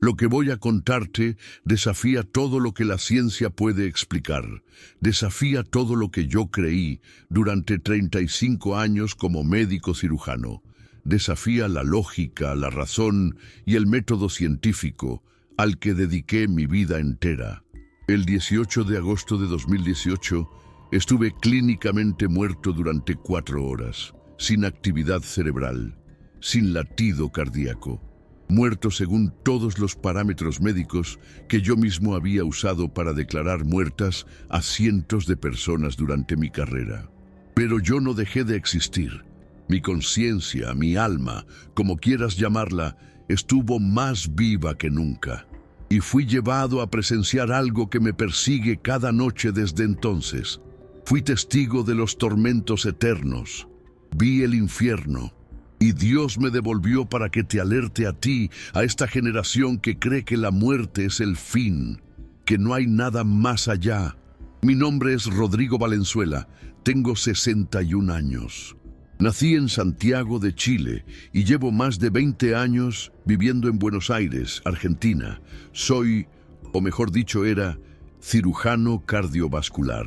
Lo que voy a contarte desafía todo lo que la ciencia puede explicar, desafía todo lo que yo creí durante 35 años como médico cirujano, desafía la lógica, la razón y el método científico al que dediqué mi vida entera. El 18 de agosto de 2018 estuve clínicamente muerto durante 4 horas, sin actividad cerebral, sin latido cardíaco. Muerto según todos los parámetros médicos que yo mismo había usado para declarar muertas a cientos de personas durante mi carrera. Pero yo no dejé de existir. Mi conciencia, mi alma, como quieras llamarla, estuvo más viva que nunca. Y fui llevado a presenciar algo que me persigue cada noche desde entonces. Fui testigo de los tormentos eternos. Vi el infierno. Y Dios me devolvió para que te alerte a ti, a esta generación que cree que la muerte es el fin, que no hay nada más allá. Mi nombre es Rodrigo Valenzuela, tengo 61 años. Nací en Santiago de Chile y llevo más de 20 años viviendo en Buenos Aires, Argentina. Soy, o mejor dicho era, cirujano cardiovascular.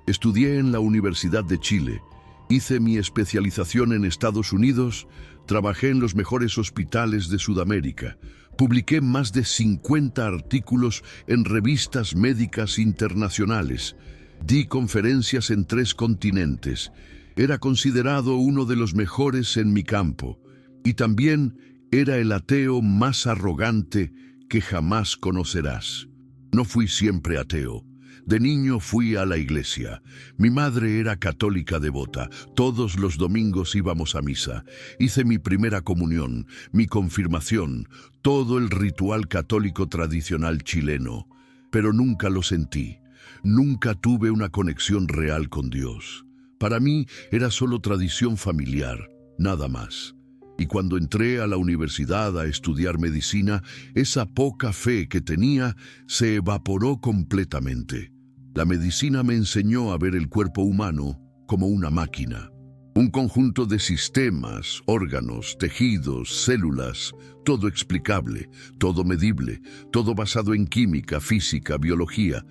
Estudié en la Universidad de Chile. Hice mi especialización en Estados Unidos, trabajé en los mejores hospitales de Sudamérica, publiqué más de 50 artículos en revistas médicas internacionales, di conferencias en 3 continentes, era considerado uno de los mejores en mi campo y también era el ateo más arrogante que jamás conocerás. No fui siempre ateo. De niño fui a la iglesia. Mi madre era católica devota. Todos los domingos íbamos a misa. Hice mi primera comunión, mi confirmación, todo el ritual católico tradicional chileno. Pero nunca lo sentí. Nunca tuve una conexión real con Dios. Para mí era solo tradición familiar, nada más. Y cuando entré a la universidad a estudiar medicina, esa poca fe que tenía se evaporó completamente. La medicina me enseñó a ver el cuerpo humano como una máquina. Un conjunto de sistemas, órganos, tejidos, células, todo explicable, todo medible, todo basado en química, física, biología.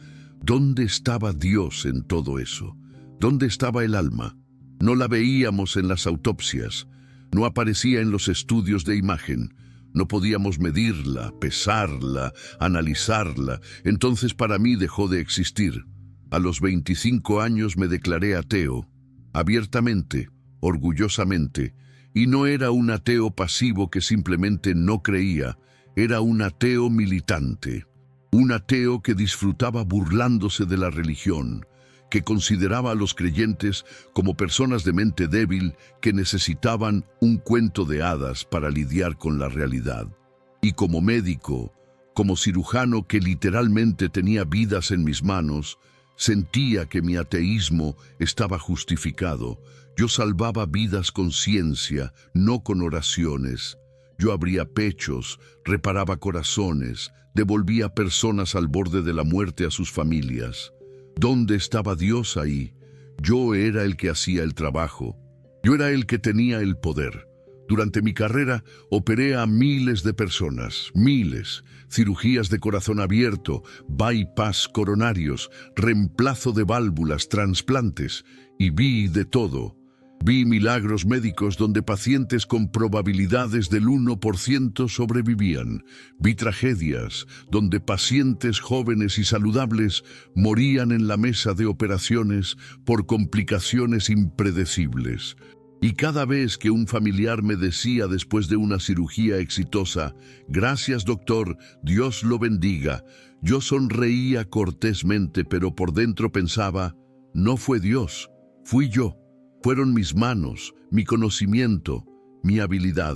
¿Dónde estaba Dios en todo eso? ¿Dónde estaba el alma? No la veíamos en las autopsias. No aparecía en los estudios de imagen. No podíamos medirla, pesarla, analizarla. Entonces para mí dejó de existir. A los 25 años me declaré ateo, abiertamente, orgullosamente. Y no era un ateo pasivo que simplemente no creía. Era un ateo militante. Un ateo que disfrutaba burlándose de la religión, que consideraba a los creyentes como personas de mente débil que necesitaban un cuento de hadas para lidiar con la realidad. Y como médico, como cirujano que literalmente tenía vidas en mis manos, sentía que mi ateísmo estaba justificado. Yo salvaba vidas con ciencia, no con oraciones. Yo abría pechos, reparaba corazones, devolvía personas al borde de la muerte a sus familias. ¿Dónde estaba Dios ahí? Yo era el que hacía el trabajo. Yo era el que tenía el poder. Durante mi carrera operé a miles de personas, miles. Cirugías de corazón abierto, bypass coronarios, reemplazo de válvulas, trasplantes. Y vi de todo. Vi milagros médicos donde pacientes con probabilidades del 1% sobrevivían. Vi tragedias donde pacientes jóvenes y saludables morían en la mesa de operaciones por complicaciones impredecibles. Y cada vez que un familiar me decía después de una cirugía exitosa, «Gracias, doctor, Dios lo bendiga», yo sonreía cortésmente, pero por dentro pensaba, «No fue Dios, fui yo». Fueron mis manos, mi conocimiento, mi habilidad.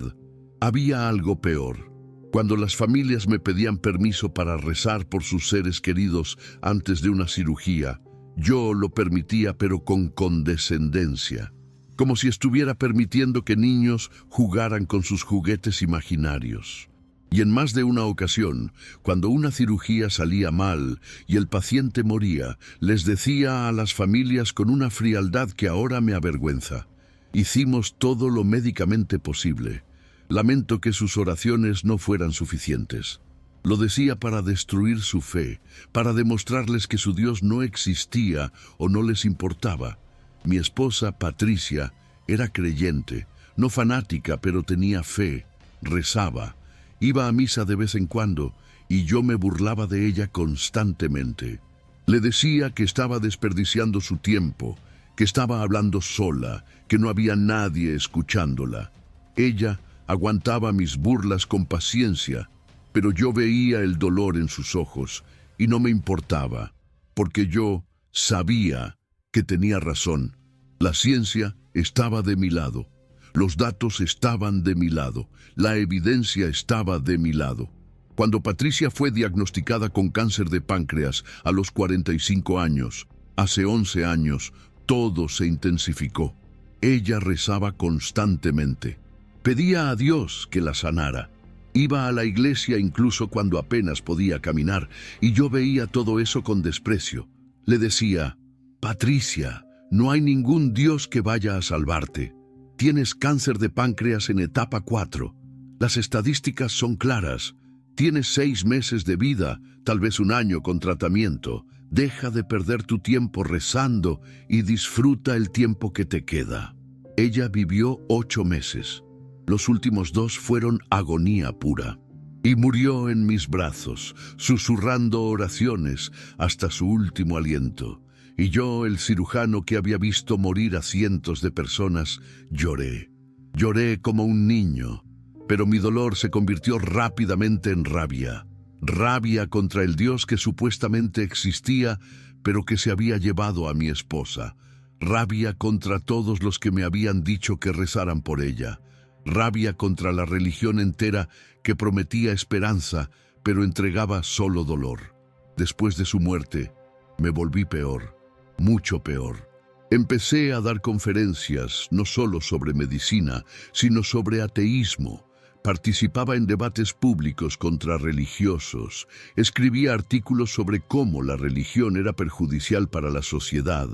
Había algo peor. Cuando las familias me pedían permiso para rezar por sus seres queridos antes de una cirugía, yo lo permitía pero con condescendencia, como si estuviera permitiendo que niños jugaran con sus juguetes imaginarios. Y en más de una ocasión, cuando una cirugía salía mal y el paciente moría, les decía a las familias con una frialdad que ahora me avergüenza: hicimos todo lo médicamente posible. Lamento que sus oraciones no fueran suficientes. Lo decía para destruir su fe, para demostrarles que su Dios no existía o no les importaba. Mi esposa, Patricia, era creyente, no fanática, pero tenía fe, rezaba, iba a misa de vez en cuando, y yo me burlaba de ella constantemente. Le decía que estaba desperdiciando su tiempo, que estaba hablando sola, que no había nadie escuchándola. Ella aguantaba mis burlas con paciencia, pero yo veía el dolor en sus ojos y no me importaba, porque yo sabía que tenía razón. La ciencia estaba de mi lado, los datos estaban de mi lado, la evidencia estaba de mi lado. Cuando Patricia fue diagnosticada con cáncer de páncreas a los 45 años, hace 11 años, todo se intensificó. Ella rezaba constantemente. Pedía a Dios que la sanara. Iba a la iglesia incluso cuando apenas podía caminar, y yo veía todo eso con desprecio. Le decía: Patricia, no hay ningún Dios que vaya a salvarte. Tienes cáncer de páncreas en etapa 4. Las estadísticas son claras. Tienes 6 meses de vida, tal vez un año con tratamiento. Deja de perder tu tiempo rezando y disfruta el tiempo que te queda. Ella vivió 8 meses. Los últimos 2 fueron agonía pura. Y murió en mis brazos, susurrando oraciones hasta su último aliento. Y yo, el cirujano que había visto morir a cientos de personas, lloré. Lloré como un niño. Pero mi dolor se convirtió rápidamente en rabia. Rabia contra el Dios que supuestamente existía, pero que se había llevado a mi esposa. Rabia contra todos los que me habían dicho que rezaran por ella. Rabia contra la religión entera que prometía esperanza, pero entregaba solo dolor. Después de su muerte, me volví peor, mucho peor. Empecé a dar conferencias, no solo sobre medicina, sino sobre ateísmo. Participaba en debates públicos contra religiosos, escribía artículos sobre cómo la religión era perjudicial para la sociedad.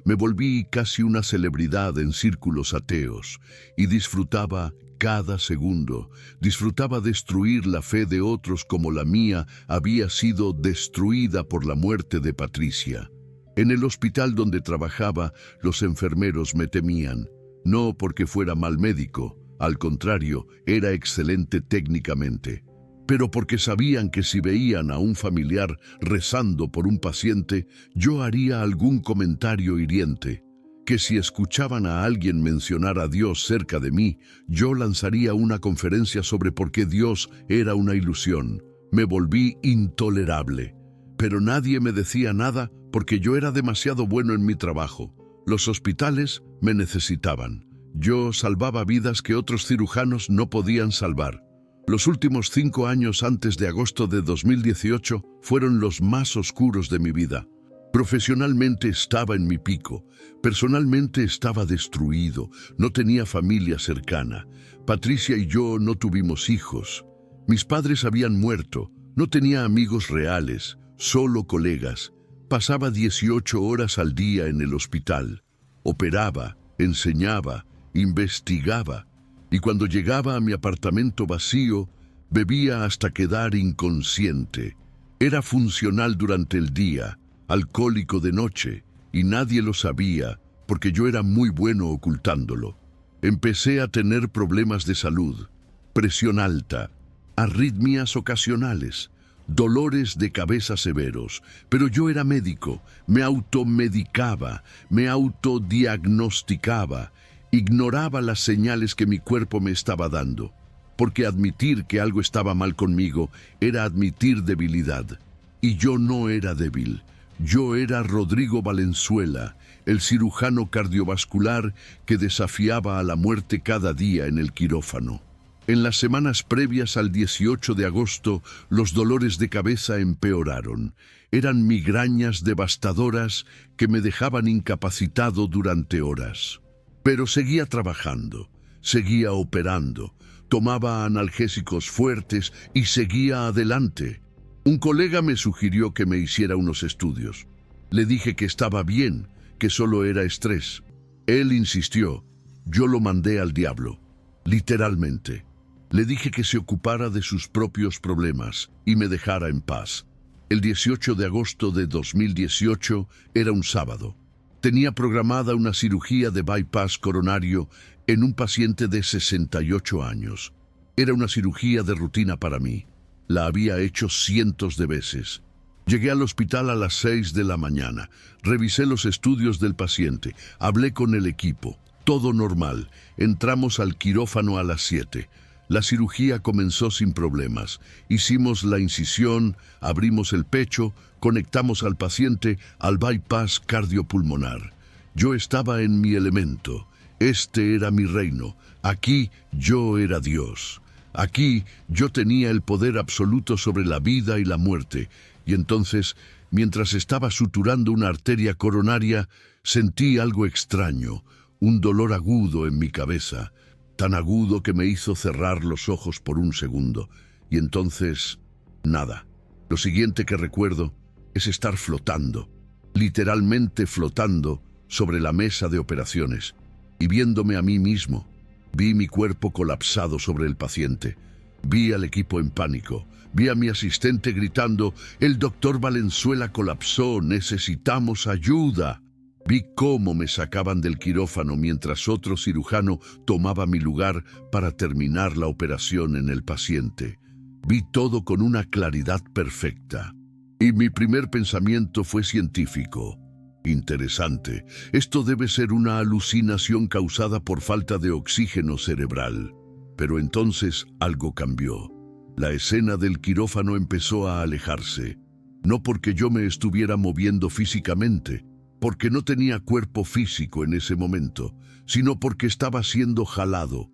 Me volví casi una celebridad en círculos ateos y disfrutaba cada segundo. Disfrutaba destruir la fe de otros como la mía había sido destruida por la muerte de Patricia. En el hospital donde trabajaba, los enfermeros me temían, no porque fuera mal médico. Al contrario, era excelente técnicamente, pero porque sabían que si veían a un familiar rezando por un paciente, yo haría algún comentario hiriente, que si escuchaban a alguien mencionar a Dios cerca de mí, yo lanzaría una conferencia sobre por qué Dios era una ilusión. Me volví intolerable, pero nadie me decía nada porque yo era demasiado bueno en mi trabajo. Los hospitales me necesitaban. Yo salvaba vidas que otros cirujanos no podían salvar. Los últimos 5 años antes de agosto de 2018 fueron los más oscuros de mi vida. Profesionalmente estaba en mi pico, personalmente estaba destruido, no tenía familia cercana. Patricia y yo no tuvimos hijos. Mis padres habían muerto, no tenía amigos reales, solo colegas. Pasaba 18 horas al día en el hospital. Operaba, enseñaba, investigaba, y cuando llegaba a mi apartamento vacío, bebía hasta quedar inconsciente. Era funcional durante el día, alcohólico de noche, y nadie lo sabía porque yo era muy bueno ocultándolo. Empecé a tener problemas de salud, presión alta, arritmias ocasionales, dolores de cabeza severos, pero yo era médico, me automedicaba, me autodiagnosticaba, ignoraba las señales que mi cuerpo me estaba dando, porque admitir que algo estaba mal conmigo era admitir debilidad. Y yo no era débil, yo era Rodrigo Valenzuela, el cirujano cardiovascular que desafiaba a la muerte cada día en el quirófano. En las semanas previas al 18 de agosto, los dolores de cabeza empeoraron. Eran migrañas devastadoras que me dejaban incapacitado durante horas. Pero seguía trabajando, seguía operando, tomaba analgésicos fuertes y seguía adelante. Un colega me sugirió que me hiciera unos estudios. Le dije que estaba bien, que solo era estrés. Él insistió. Yo lo mandé al diablo, literalmente. Le dije que se ocupara de sus propios problemas y me dejara en paz. El 18 de agosto de 2018 era un sábado. Tenía programada una cirugía de bypass coronario en un paciente de 68 años. Era una cirugía de rutina para mí. La había hecho cientos de veces. Llegué al hospital a las 6 de la mañana. Revisé los estudios del paciente. Hablé con el equipo. Todo normal. Entramos al quirófano a las 7. La cirugía comenzó sin problemas. Hicimos la incisión, abrimos el pecho, conectamos al paciente al bypass cardiopulmonar. Yo estaba en mi elemento. Este era mi reino. Aquí yo era Dios. Aquí yo tenía el poder absoluto sobre la vida y la muerte. Y entonces, mientras estaba suturando una arteria coronaria, sentí algo extraño, un dolor agudo en mi cabeza, tan agudo que me hizo cerrar los ojos por un segundo. Y entonces, nada. Lo siguiente que recuerdo es estar flotando, literalmente flotando sobre la mesa de operaciones, y viéndome a mí mismo. Vi mi cuerpo colapsado sobre el paciente. Vi al equipo en pánico. Vi a mi asistente gritando: «El doctor Valenzuela colapsó, necesitamos ayuda». Vi cómo me sacaban del quirófano mientras otro cirujano tomaba mi lugar para terminar la operación en el paciente. Vi todo con una claridad perfecta. Y mi primer pensamiento fue científico. Interesante, esto debe ser una alucinación causada por falta de oxígeno cerebral. Pero entonces algo cambió. La escena del quirófano empezó a alejarse. No porque yo me estuviera moviendo físicamente, porque no tenía cuerpo físico en ese momento, sino porque estaba siendo jalado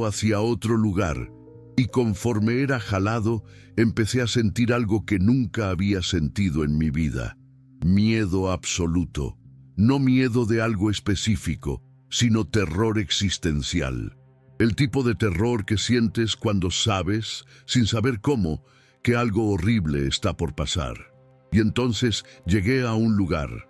hacia otro lugar. Y conforme era jalado, empecé a sentir algo que nunca había sentido en mi vida. Miedo absoluto. No miedo de algo específico, sino terror existencial. El tipo de terror que sientes cuando sabes, sin saber cómo, que algo horrible está por pasar. Y entonces llegué a un lugar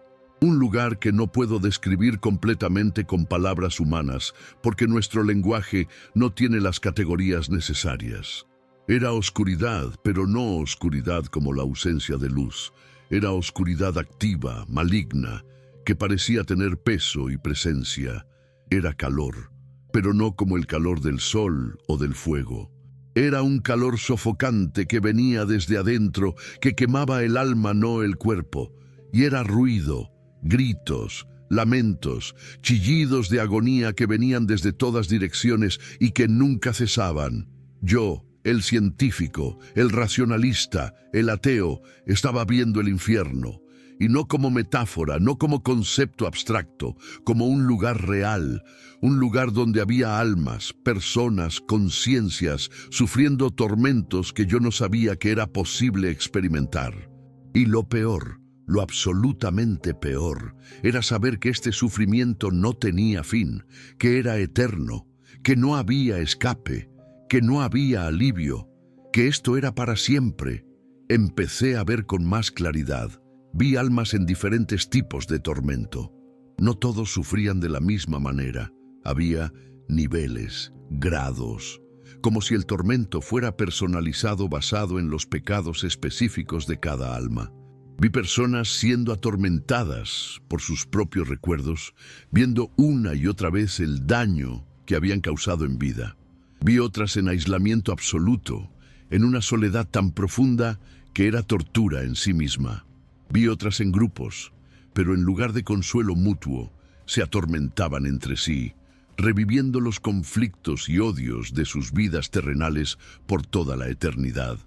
que no puedo describir completamente con palabras humanas, porque nuestro lenguaje no tiene las categorías necesarias. Era oscuridad, pero no oscuridad como la ausencia de luz. Era oscuridad activa, maligna, que parecía tener peso y presencia. Era calor, pero no como el calor del sol o del fuego. Era un calor sofocante que venía desde adentro, que quemaba el alma, no el cuerpo. Y era ruido, gritos, lamentos, chillidos de agonía que venían desde todas direcciones y que nunca cesaban. Yo, el científico, el racionalista, el ateo, estaba viendo el infierno. Y no como metáfora, no como concepto abstracto, como un lugar real, un lugar donde había almas, personas, conciencias, sufriendo tormentos que yo no sabía que era posible experimentar. Y lo peor, lo absolutamente peor, era saber que este sufrimiento no tenía fin, que era eterno, que no había escape, que no había alivio, que esto era para siempre. Empecé a ver con más claridad. Vi almas en diferentes tipos de tormento. No todos sufrían de la misma manera. Había niveles, grados, como si el tormento fuera personalizado basado en los pecados específicos de cada alma. Vi personas siendo atormentadas por sus propios recuerdos, viendo una y otra vez el daño que habían causado en vida. Vi otras en aislamiento absoluto, en una soledad tan profunda que era tortura en sí misma. Vi otras en grupos, pero en lugar de consuelo mutuo, se atormentaban entre sí, reviviendo los conflictos y odios de sus vidas terrenales por toda la eternidad.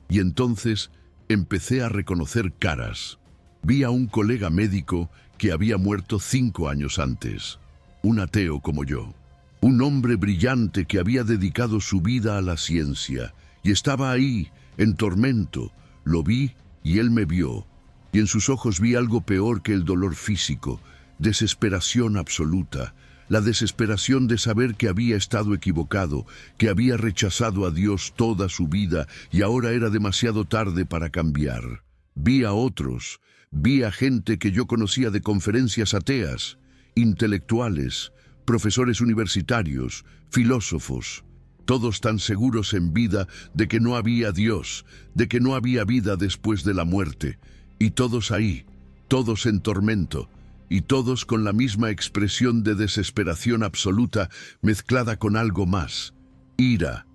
Y entonces empecé a reconocer caras. Vi a un colega médico que había muerto 5 años antes, un ateo como yo, un hombre brillante que había dedicado su vida a la ciencia y estaba ahí, en tormento. Lo vi y él me vio. Y en sus ojos vi algo peor que el dolor físico, desesperación absoluta, la desesperación de saber que había estado equivocado, que había rechazado a Dios toda su vida y ahora era demasiado tarde para cambiar. Vi a otros, vi a gente que yo conocía de conferencias ateas, intelectuales, profesores universitarios, filósofos, todos tan seguros en vida de que no había Dios, de que no había vida después de la muerte, y todos ahí, todos en tormento, y todos con la misma expresión de desesperación absoluta mezclada con algo más, ira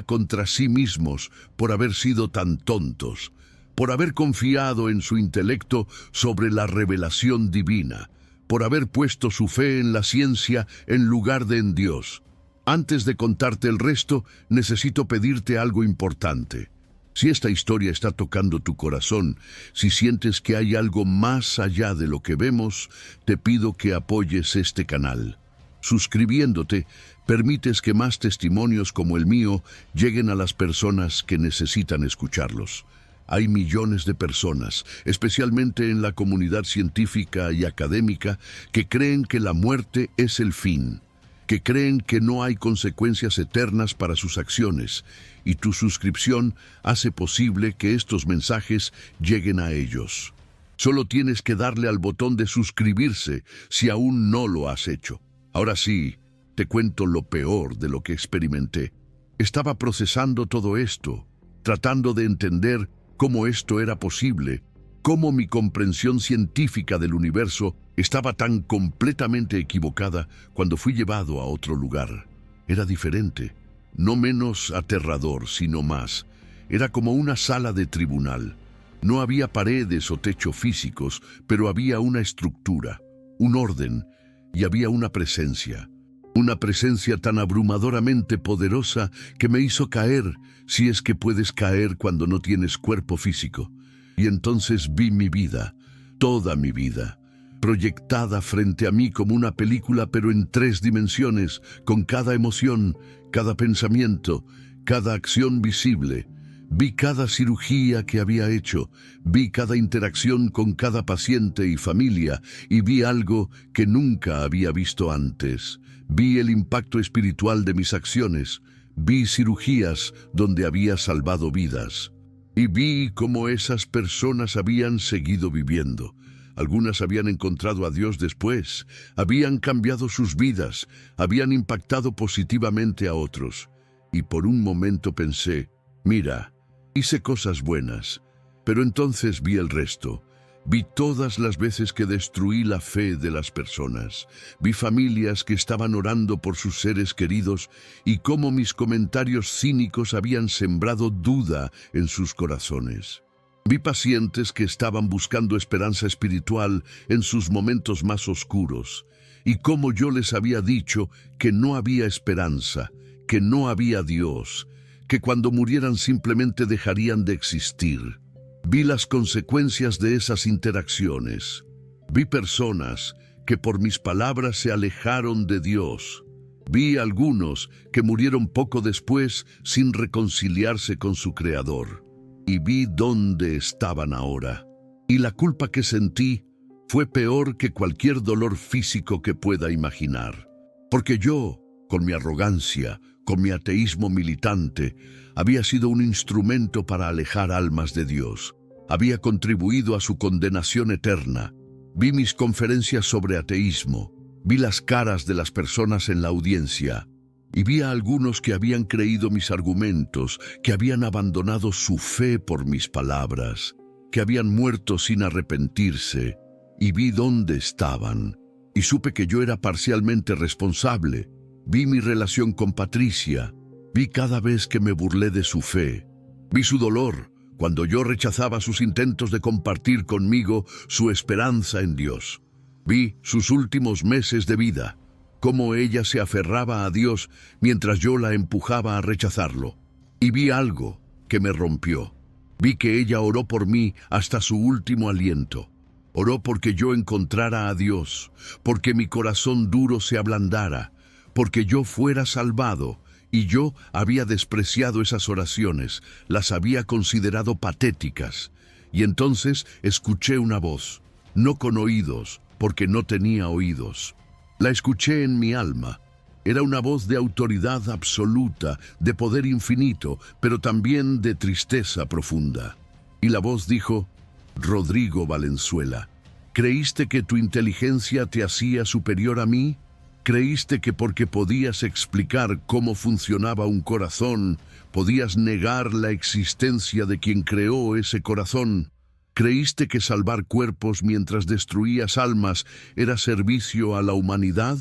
contra sí mismos por haber sido tan tontos, por haber confiado en su intelecto sobre la revelación divina, por haber puesto su fe en la ciencia en lugar de en Dios. Antes de contarte el resto, necesito pedirte algo importante. Si esta historia está tocando tu corazón, si sientes que hay algo más allá de lo que vemos, te pido que apoyes este canal. Suscribiéndote, permites que más testimonios como el mío lleguen a las personas que necesitan escucharlos. Hay millones de personas, especialmente en la comunidad científica y académica, que creen que la muerte es el fin, que creen que no hay consecuencias eternas para sus acciones, y tu suscripción hace posible que estos mensajes lleguen a ellos. Solo tienes que darle al botón de suscribirse si aún no lo has hecho. Ahora sí, te cuento lo peor de lo que experimenté. Estaba procesando todo esto, tratando de entender cómo esto era posible, cómo mi comprensión científica del universo estaba tan completamente equivocada cuando fui llevado a otro lugar. Era diferente, no menos aterrador, sino más. Era como una sala de tribunal. No había paredes o techo físicos, pero había una estructura, un orden, y había una presencia tan abrumadoramente poderosa que me hizo caer, si es que puedes caer cuando no tienes cuerpo físico. Y entonces vi mi vida, toda mi vida, proyectada frente a mí como una película, pero en 3 dimensiones, con cada emoción, cada pensamiento, cada acción visible. Vi cada cirugía que había hecho, vi cada interacción con cada paciente y familia, y vi algo que nunca había visto antes. Vi el impacto espiritual de mis acciones, vi cirugías donde había salvado vidas, y vi cómo esas personas habían seguido viviendo. Algunas habían encontrado a Dios después, habían cambiado sus vidas, habían impactado positivamente a otros. Y por un momento pensé, mira, hice cosas buenas, pero entonces vi el resto. Vi todas las veces que destruí la fe de las personas. Vi familias que estaban orando por sus seres queridos y cómo mis comentarios cínicos habían sembrado duda en sus corazones. Vi pacientes que estaban buscando esperanza espiritual en sus momentos más oscuros y cómo yo les había dicho que no había esperanza, que no había Dios, que cuando murieran simplemente dejarían de existir. Vi las consecuencias de esas interacciones. Vi personas que por mis palabras se alejaron de Dios. Vi algunos que murieron poco después sin reconciliarse con su Creador. Y vi dónde estaban ahora. Y la culpa que sentí fue peor que cualquier dolor físico que pueda imaginar. Porque yo, con mi arrogancia, con mi ateísmo militante, había sido un instrumento para alejar almas de Dios. Había contribuido a su condenación eterna. Vi mis conferencias sobre ateísmo, vi las caras de las personas en la audiencia, y vi a algunos que habían creído mis argumentos, que habían abandonado su fe por mis palabras, que habían muerto sin arrepentirse, y vi dónde estaban, y supe que yo era parcialmente responsable. Vi mi relación con Patricia, vi cada vez que me burlé de su fe, vi su dolor cuando yo rechazaba sus intentos de compartir conmigo su esperanza en Dios. Vi sus últimos meses de vida, cómo ella se aferraba a Dios mientras yo la empujaba a rechazarlo. Y vi algo que me rompió. Vi que ella oró por mí hasta su último aliento. Oró porque yo encontrara a Dios, porque mi corazón duro se ablandara, porque yo fuera salvado. Y yo había despreciado esas oraciones, las había considerado patéticas. Y entonces escuché una voz, no con oídos, porque no tenía oídos. La escuché en mi alma. Era una voz de autoridad absoluta, de poder infinito, pero también de tristeza profunda. Y la voz dijo: Rodrigo Valenzuela, ¿creíste que tu inteligencia te hacía superior a mí? Creíste que porque podías explicar cómo funcionaba un corazón, podías negar la existencia de quien creó ese corazón. ¿Creíste que salvar cuerpos mientras destruías almas era servicio a la humanidad?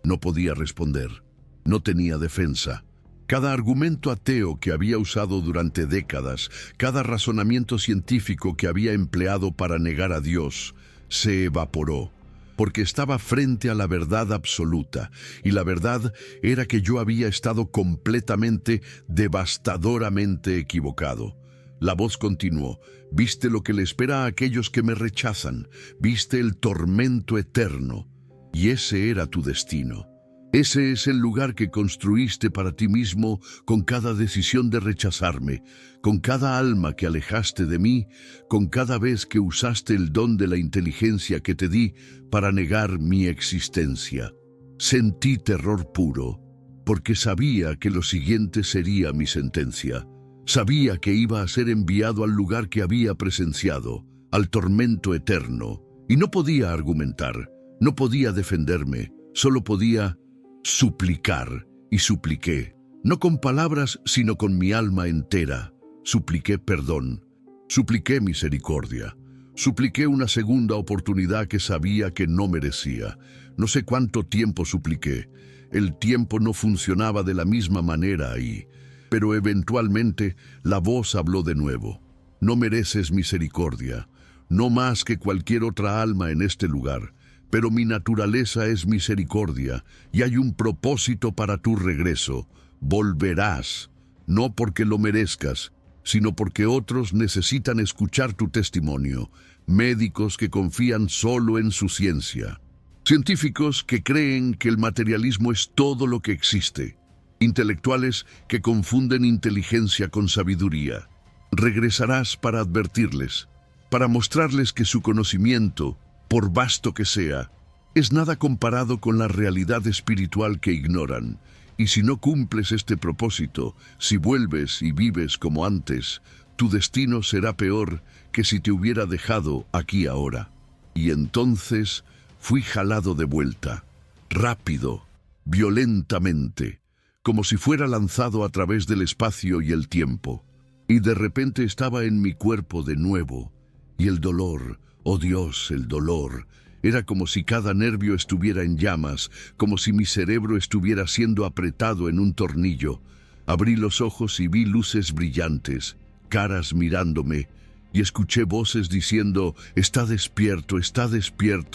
No podía responder. No tenía defensa. Cada argumento ateo que había usado durante décadas, cada razonamiento científico que había empleado para negar a Dios, se evaporó, porque estaba frente a la verdad absoluta, y la verdad era que yo había estado completamente, devastadoramente equivocado. La voz continuó: «Viste lo que le espera a aquellos que me rechazan, viste el tormento eterno, y ese era tu destino. Ese es el lugar que construiste para ti mismo con cada decisión de rechazarme, con cada alma que alejaste de mí, con cada vez que usaste el don de la inteligencia que te di para negar mi existencia. Sentí terror puro, porque sabía que lo siguiente sería mi sentencia. Sabía que iba a ser enviado al lugar que había presenciado, al tormento eterno, y no podía argumentar, no podía defenderme, solo podía suplicar, y supliqué, no con palabras, sino con mi alma entera. Supliqué perdón, supliqué misericordia, supliqué una segunda oportunidad que sabía que no merecía. No sé cuánto tiempo supliqué. El tiempo no funcionaba de la misma manera ahí, pero eventualmente la voz habló de nuevo. No mereces misericordia, no más que cualquier otra alma en este lugar. Pero mi naturaleza es misericordia, y hay un propósito para tu regreso. Volverás, no porque lo merezcas, sino porque otros necesitan escuchar tu testimonio, médicos que confían solo en su ciencia, científicos que creen que el materialismo es todo lo que existe, intelectuales que confunden inteligencia con sabiduría. Regresarás para advertirles, para mostrarles que su conocimiento, por vasto que sea, es nada comparado con la realidad espiritual que ignoran. Y si no cumples este propósito, si vuelves y vives como antes, tu destino será peor que si te hubiera dejado aquí ahora. Y entonces fui jalado de vuelta, rápido, violentamente, como si fuera lanzado a través del espacio y el tiempo. Y de repente estaba en mi cuerpo de nuevo, y el dolor, oh Dios, el dolor, era como si cada nervio estuviera en llamas, como si mi cerebro estuviera siendo apretado en un tornillo. Abrí los ojos y vi luces brillantes, caras mirándome, y escuché voces diciendo: está despierto,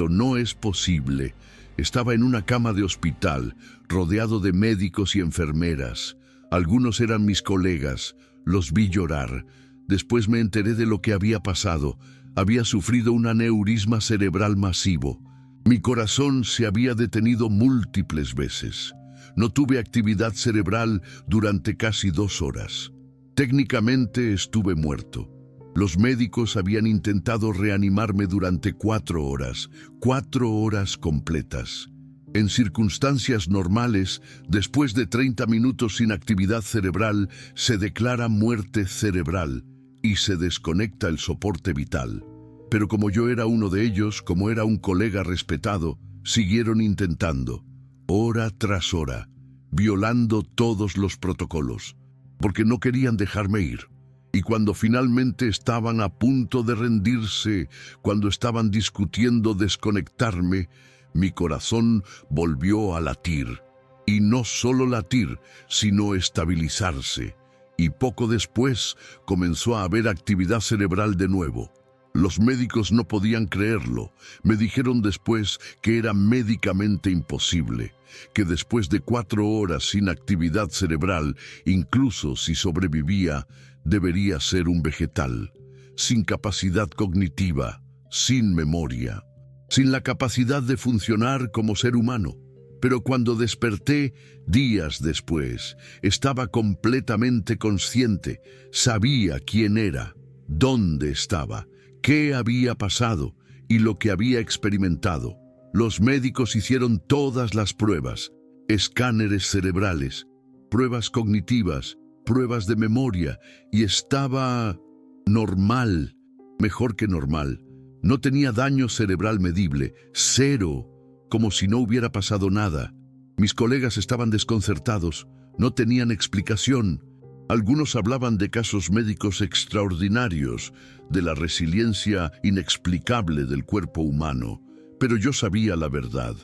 no es posible». Estaba en una cama de hospital, rodeado de médicos y enfermeras. Algunos eran mis colegas, los vi llorar. Después me enteré de lo que había pasado. Había sufrido un aneurisma cerebral masivo. Mi corazón se había detenido múltiples veces. No tuve actividad cerebral durante casi 2 horas. Técnicamente estuve muerto. Los médicos habían intentado reanimarme durante 4 horas, 4 horas completas. En circunstancias normales, después de 30 minutos sin actividad cerebral, se declara muerte cerebral y se desconecta el soporte vital. Pero como yo era uno de ellos, como era un colega respetado, siguieron intentando, hora tras hora, violando todos los protocolos, porque no querían dejarme ir. Y cuando finalmente estaban a punto de rendirse, cuando estaban discutiendo desconectarme, mi corazón volvió a latir. Y no solo latir, sino estabilizarse. Y poco después comenzó a haber actividad cerebral de nuevo. Los médicos no podían creerlo. Me dijeron después que era médicamente imposible, que después de 4 horas sin actividad cerebral, incluso si sobrevivía, debería ser un vegetal, sin capacidad cognitiva, sin memoria, sin la capacidad de funcionar como ser humano. Pero cuando desperté, días después, estaba completamente consciente, sabía quién era, dónde estaba, qué había pasado y lo que había experimentado. Los médicos hicieron todas las pruebas, escáneres cerebrales, pruebas cognitivas, pruebas de memoria, y estaba normal, mejor que normal. No tenía daño cerebral medible, 0, como si no hubiera pasado nada. Mis colegas estaban desconcertados, no tenían explicación. Algunos hablaban de casos médicos extraordinarios, de la resiliencia inexplicable del cuerpo humano, pero yo sabía la verdad.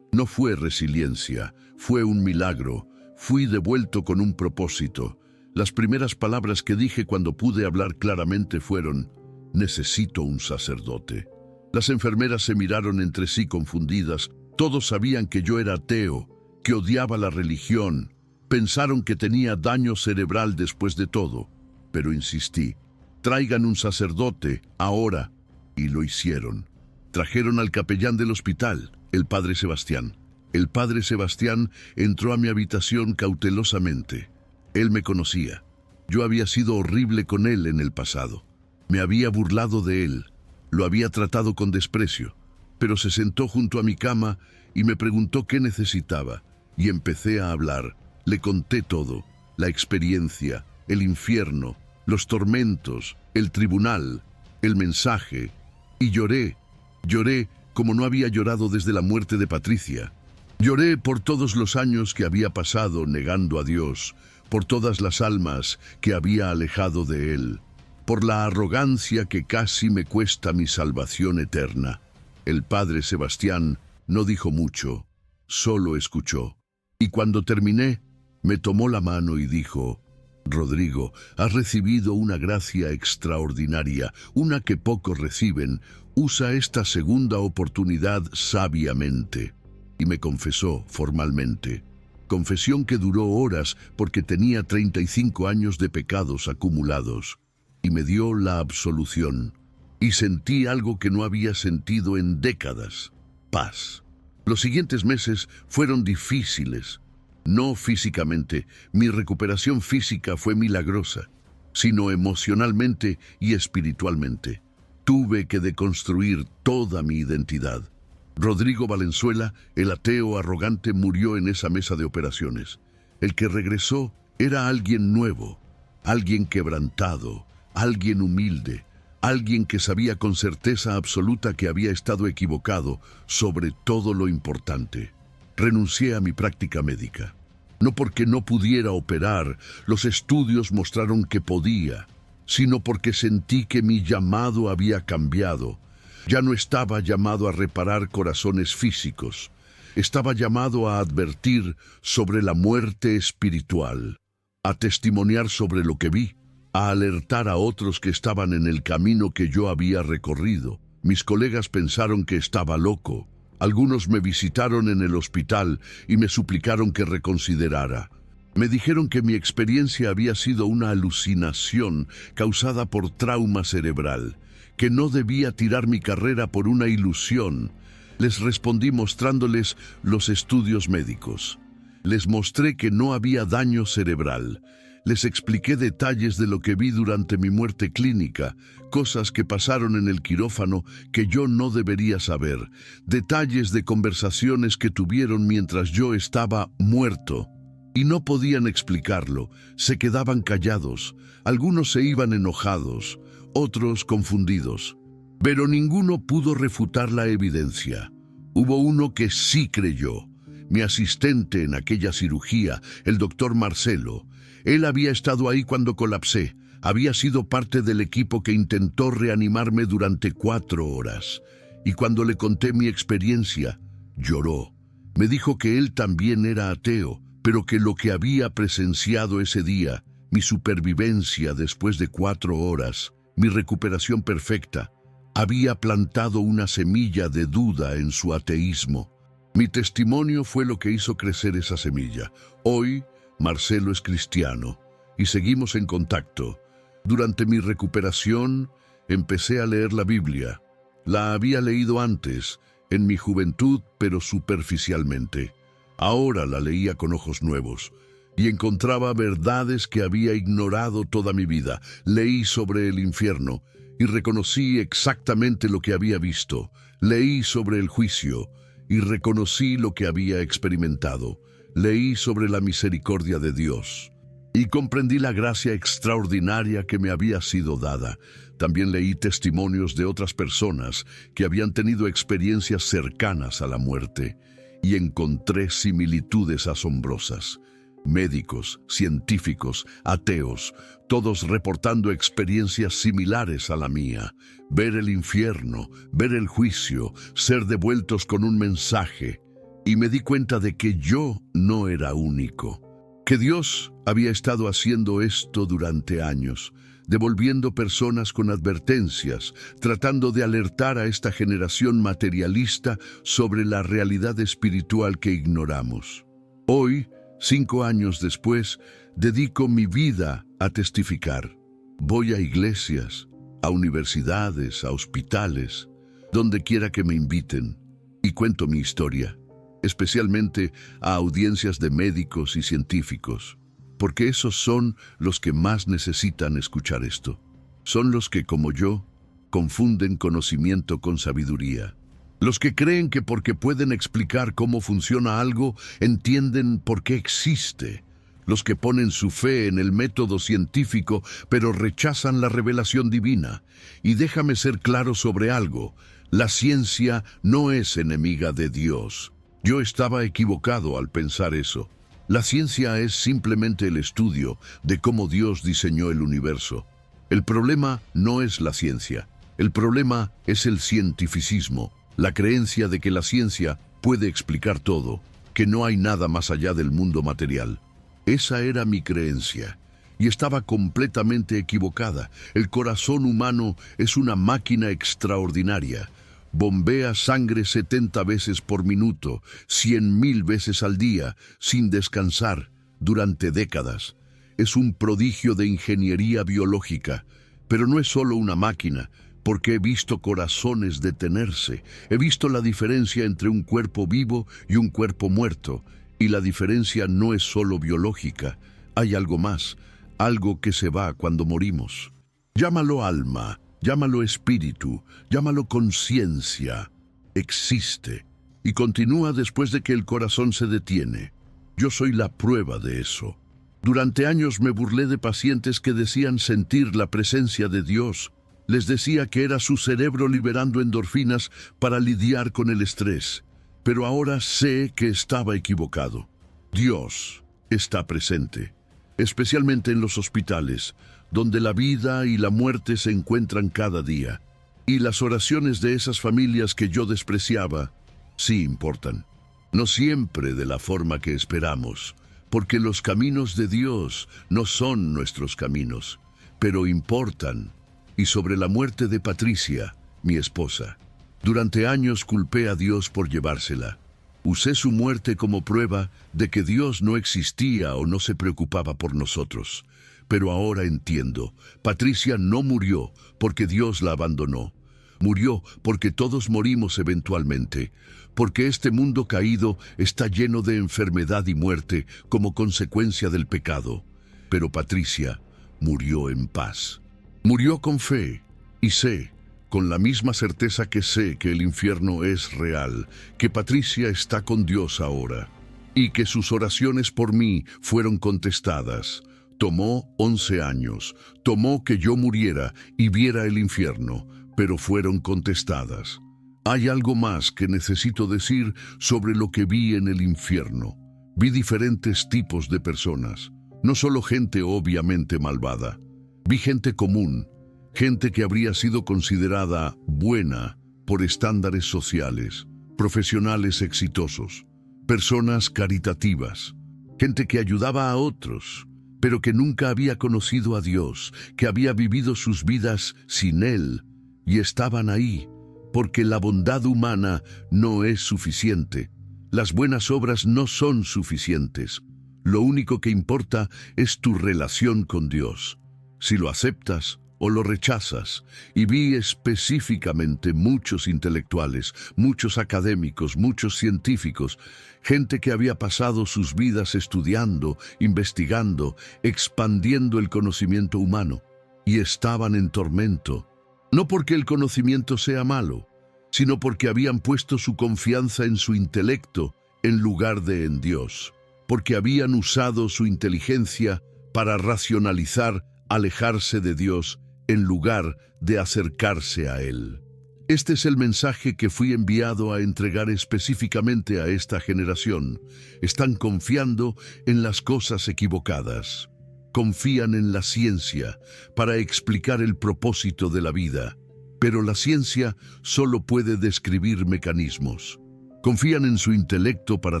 No fue resiliencia, fue un milagro. Fui devuelto con un propósito. Las primeras palabras que dije cuando pude hablar claramente fueron: necesito un sacerdote. Las enfermeras se miraron entre sí confundidas. Todos sabían que yo era ateo, que odiaba la religión. Pensaron que tenía daño cerebral después de todo. Pero insistí: traigan un sacerdote, ahora. Y lo hicieron. Trajeron al capellán del hospital, el padre Sebastián. El padre Sebastián entró a mi habitación cautelosamente. Él me conocía. Yo había sido horrible con él en el pasado. Me había burlado de él. Lo había tratado con desprecio. Pero se sentó junto a mi cama y me preguntó qué necesitaba. Y empecé a hablar. Le conté todo: la experiencia, el infierno, los tormentos, el tribunal, el mensaje. Y lloré. Lloré como no había llorado desde la muerte de Patricia. Lloré por todos los años que había pasado negando a Dios, por todas las almas que había alejado de Él, por la arrogancia que casi me cuesta mi salvación eterna. El padre Sebastián no dijo mucho, solo escuchó. Y cuando terminé, me tomó la mano y dijo: Rodrigo, has recibido una gracia extraordinaria, una que pocos reciben. Usa esta segunda oportunidad sabiamente. Y me confesó formalmente. Confesión que duró horas porque tenía 35 años de pecados acumulados. Y me dio la absolución. Y sentí algo que no había sentido en décadas: paz. Los siguientes meses fueron difíciles. No físicamente, mi recuperación física fue milagrosa, sino emocionalmente y espiritualmente. Tuve que deconstruir toda mi identidad. Rodrigo Valenzuela, el ateo arrogante, murió en esa mesa de operaciones. El que regresó era alguien nuevo, alguien quebrantado, alguien humilde, alguien que sabía con certeza absoluta que había estado equivocado sobre todo lo importante. Renuncié a mi práctica médica. No porque no pudiera operar, los estudios mostraron que podía, sino porque sentí que mi llamado había cambiado. Ya no estaba llamado a reparar corazones físicos. Estaba llamado a advertir sobre la muerte espiritual, a testimoniar sobre lo que vi, a alertar a otros que estaban en el camino que yo había recorrido. Mis colegas pensaron que estaba loco. Algunos me visitaron en el hospital y me suplicaron que reconsiderara. Me dijeron que mi experiencia había sido una alucinación causada por trauma cerebral, que no debía tirar mi carrera por una ilusión. Les respondí mostrándoles los estudios médicos. Les mostré que no había daño cerebral. Les expliqué detalles de lo que vi durante mi muerte clínica, cosas que pasaron en el quirófano que yo no debería saber, detalles de conversaciones que tuvieron mientras yo estaba muerto. Y no podían explicarlo, se quedaban callados, algunos se iban enojados, otros confundidos. Pero ninguno pudo refutar la evidencia. Hubo uno que sí creyó, mi asistente en aquella cirugía, el doctor Marcelo. Él había estado ahí cuando colapsé, había sido parte del equipo que intentó reanimarme durante 4 horas. Y cuando le conté mi experiencia, lloró. Me dijo que él también era ateo, pero que lo que había presenciado ese día, mi supervivencia después de 4 horas, mi recuperación perfecta, había plantado una semilla de duda en su ateísmo. Mi testimonio fue lo que hizo crecer esa semilla. Hoy, Marcelo es cristiano y seguimos en contacto. Durante mi recuperación, empecé a leer la Biblia. La había leído antes, en mi juventud, pero superficialmente. Ahora la leía con ojos nuevos y encontraba verdades que había ignorado toda mi vida. Leí sobre el infierno y reconocí exactamente lo que había visto. Leí sobre el juicio y reconocí lo que había experimentado. Leí sobre la misericordia de Dios y comprendí la gracia extraordinaria que me había sido dada. También leí testimonios de otras personas que habían tenido experiencias cercanas a la muerte. y encontré similitudes asombrosas. Médicos, científicos, ateos, todos reportando experiencias similares a la mía. Ver el infierno, ver el juicio, ser devueltos con un mensaje. Y me di cuenta de que yo no era único, que Dios había estado haciendo esto durante años, devolviendo personas con advertencias, tratando de alertar a esta generación materialista sobre la realidad espiritual que ignoramos. Hoy, 5 años después, dedico mi vida a testificar. Voy a iglesias, a universidades, a hospitales, donde quiera que me inviten, y cuento mi historia, especialmente a audiencias de médicos y científicos, porque esos son los que más necesitan escuchar esto. Son los que, como yo, confunden conocimiento con sabiduría. Los que creen que porque pueden explicar cómo funciona algo, entienden por qué existe. Los que ponen su fe en el método científico, pero rechazan la revelación divina. Y déjame ser claro sobre algo: la ciencia no es enemiga de Dios. Yo estaba equivocado al pensar eso. La ciencia es simplemente el estudio de cómo Dios diseñó el universo. El problema no es la ciencia. El problema es el cientificismo, la creencia de que la ciencia puede explicar todo, que no hay nada más allá del mundo material. Esa era mi creencia, y estaba completamente equivocada. El corazón humano es una máquina extraordinaria. Bombea sangre 70 veces por minuto, 100.000 veces al día, sin descansar, durante décadas. Es un prodigio de ingeniería biológica, pero no es solo una máquina, porque he visto corazones detenerse. He visto la diferencia entre un cuerpo vivo y un cuerpo muerto, y la diferencia no es solo biológica. Hay algo más, algo que se va cuando morimos. Llámalo alma, llámalo espíritu, llámalo conciencia. Existe y continúa después de que el corazón se detiene. Yo soy la prueba de eso. Durante años me burlé de pacientes que decían sentir la presencia de Dios. Les decía que era su cerebro liberando endorfinas para lidiar con el estrés. Pero ahora sé que estaba equivocado. Dios está presente, especialmente en los hospitales, donde la vida y la muerte se encuentran cada día. Y las oraciones de esas familias que yo despreciaba sí importan. No siempre de la forma que esperamos, porque los caminos de Dios no son nuestros caminos, pero importan. Y sobre la muerte de Patricia, mi esposa, durante años culpé a Dios por llevársela. Usé su muerte como prueba de que Dios no existía o no se preocupaba por nosotros. Pero ahora entiendo, Patricia no murió porque Dios la abandonó. Murió porque todos morimos eventualmente, porque este mundo caído está lleno de enfermedad y muerte como consecuencia del pecado. Pero Patricia murió en paz. Murió con fe, y sé, con la misma certeza que sé que el infierno es real, que Patricia está con Dios ahora, y que sus oraciones por mí fueron contestadas. Tomó 11 años, tomó que yo muriera y viera el infierno, pero fueron contestadas. Hay algo más que necesito decir sobre lo que vi en el infierno. Vi diferentes tipos de personas, no solo gente obviamente malvada. Vi gente común, gente que habría sido considerada buena por estándares sociales, profesionales exitosos, personas caritativas, gente que ayudaba a otros, pero que nunca había conocido a Dios, que había vivido sus vidas sin Él, y estaban ahí, porque la bondad humana no es suficiente. Las buenas obras no son suficientes. Lo único que importa es tu relación con Dios. Si lo aceptas o lo rechazas. Y vi específicamente muchos intelectuales, muchos académicos, muchos científicos, gente que había pasado sus vidas estudiando, investigando, expandiendo el conocimiento humano, y estaban en tormento, no porque el conocimiento sea malo, sino porque habían puesto su confianza en su intelecto en lugar de en Dios, porque habían usado su inteligencia para racionalizar alejarse de Dios en lugar de acercarse a Él. Este es el mensaje que fui enviado a entregar específicamente a esta generación. Están confiando en las cosas equivocadas. Confían en la ciencia para explicar el propósito de la vida, pero la ciencia solo puede describir mecanismos. Confían en su intelecto para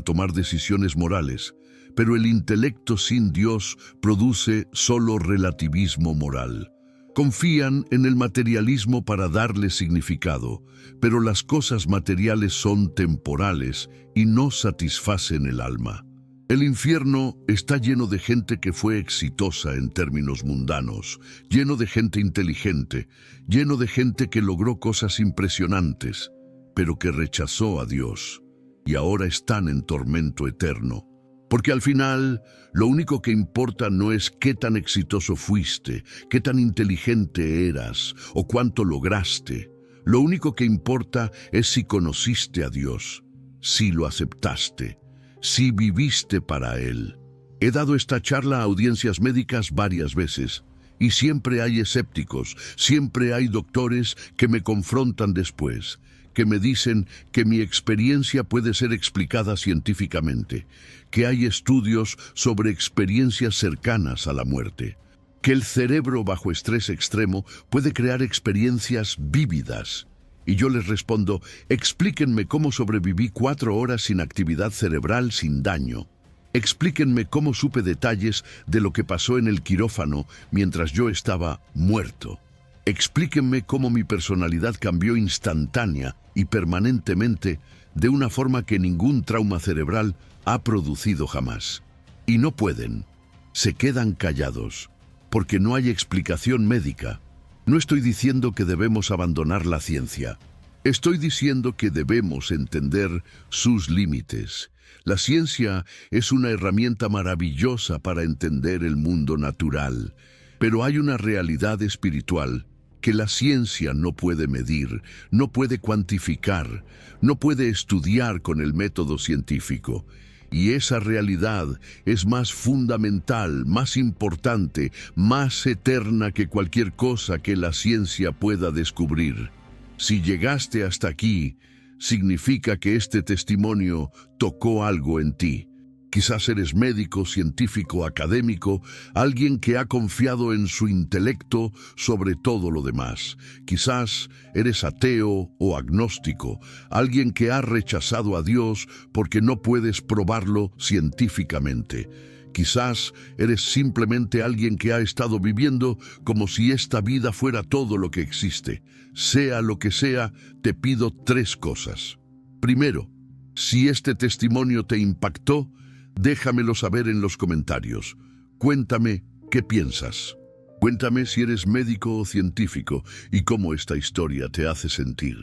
tomar decisiones morales, pero el intelecto sin Dios produce solo relativismo moral. Confían en el materialismo para darle significado, pero las cosas materiales son temporales y no satisfacen el alma. El infierno está lleno de gente que fue exitosa en términos mundanos, lleno de gente inteligente, lleno de gente que logró cosas impresionantes, pero que rechazó a Dios, y ahora están en tormento eterno. Porque al final, lo único que importa no es qué tan exitoso fuiste, qué tan inteligente eras o cuánto lograste. Lo único que importa es si conociste a Dios, si lo aceptaste, si viviste para Él. He dado esta charla a audiencias médicas varias veces, y siempre hay escépticos, siempre hay doctores que me confrontan después, que me dicen que mi experiencia puede ser explicada científicamente, que hay estudios sobre experiencias cercanas a la muerte, que el cerebro bajo estrés extremo puede crear experiencias vívidas. Y yo les respondo, explíquenme cómo sobreviví 4 horas sin actividad cerebral sin daño. Explíquenme cómo supe detalles de lo que pasó en el quirófano mientras yo estaba muerto. Explíquenme cómo mi personalidad cambió instantánea y permanentemente de una forma que ningún trauma cerebral ha producido jamás. Y no pueden. Se quedan callados, porque no hay explicación médica. No estoy diciendo que debemos abandonar la ciencia. Estoy diciendo que debemos entender sus límites. La ciencia es una herramienta maravillosa para entender el mundo natural, pero hay una realidad espiritual que la ciencia no puede medir, no puede cuantificar, no puede estudiar con el método científico. Y esa realidad es más fundamental, más importante, más eterna que cualquier cosa que la ciencia pueda descubrir. Si llegaste hasta aquí, significa que este testimonio tocó algo en ti. Quizás eres médico, científico, académico, alguien que ha confiado en su intelecto sobre todo lo demás. Quizás eres ateo o agnóstico, alguien que ha rechazado a Dios porque no puedes probarlo científicamente. Quizás eres simplemente alguien que ha estado viviendo como si esta vida fuera todo lo que existe. Sea lo que sea, te pido 3 cosas. Primero, si este testimonio te impactó, déjamelo saber en los comentarios. Cuéntame qué piensas. Cuéntame si eres médico o científico y cómo esta historia te hace sentir.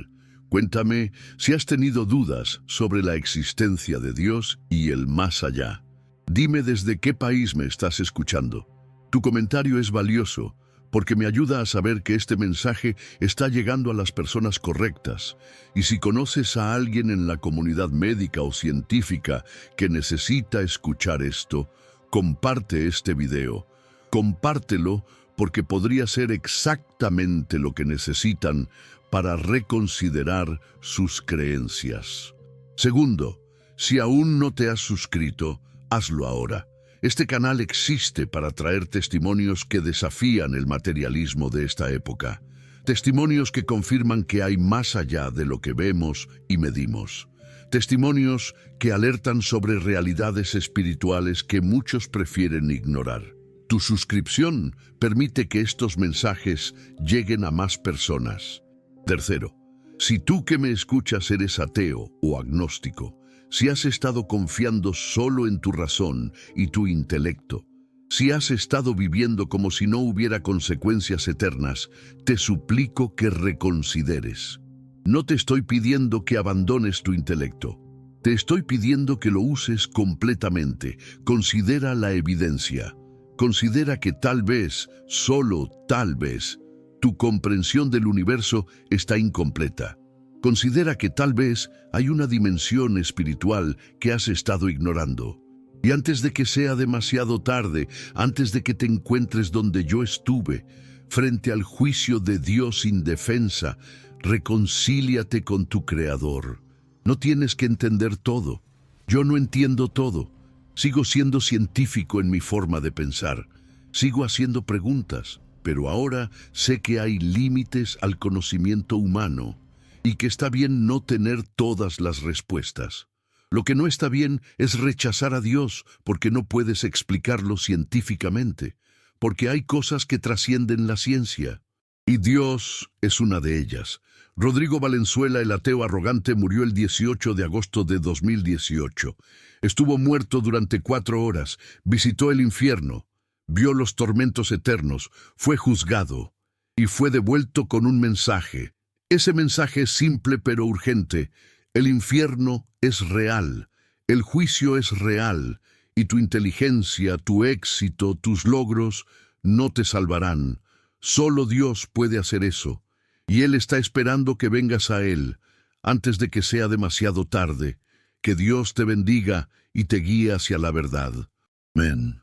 Cuéntame si has tenido dudas sobre la existencia de Dios y el más allá. Dime desde qué país me estás escuchando. Tu comentario es valioso porque me ayuda a saber que este mensaje está llegando a las personas correctas. Y si conoces a alguien en la comunidad médica o científica que necesita escuchar esto, comparte este video. Compártelo porque podría ser exactamente lo que necesitan para reconsiderar sus creencias. Segundo, si aún no te has suscrito, hazlo ahora. Este canal existe para traer testimonios que desafían el materialismo de esta época. Testimonios que confirman que hay más allá de lo que vemos y medimos. Testimonios que alertan sobre realidades espirituales que muchos prefieren ignorar. Tu suscripción permite que estos mensajes lleguen a más personas. Tercero, si tú que me escuchas eres ateo o agnóstico, si has estado confiando solo en tu razón y tu intelecto, si has estado viviendo como si no hubiera consecuencias eternas, te suplico que reconsideres. No te estoy pidiendo que abandones tu intelecto. Te estoy pidiendo que lo uses completamente. Considera la evidencia. Considera que tal vez, solo tal vez, tu comprensión del universo está incompleta. Considera que tal vez hay una dimensión espiritual que has estado ignorando. Y antes de que sea demasiado tarde, antes de que te encuentres donde yo estuve, frente al juicio de Dios indefensa, Reconcíliate con tu Creador. No tienes que entender todo. Yo no entiendo todo. Sigo siendo científico en mi forma de pensar. Sigo haciendo preguntas, pero ahora sé que hay límites al conocimiento humano y que está bien no tener todas las respuestas. Lo que no está bien es rechazar a Dios porque no puedes explicarlo científicamente, porque hay cosas que trascienden la ciencia. Y Dios es una de ellas. Rodrigo Valenzuela, el ateo arrogante, murió el 18 de agosto de 2018. Estuvo muerto durante 4 horas, visitó el infierno, vio los tormentos eternos, fue juzgado y fue devuelto con un mensaje. Ese mensaje es simple pero urgente. El infierno es real, el juicio es real, y tu inteligencia, tu éxito, tus logros no te salvarán. Solo Dios puede hacer eso, y Él está esperando que vengas a Él, antes de que sea demasiado tarde. Que Dios te bendiga y te guíe hacia la verdad. Amén.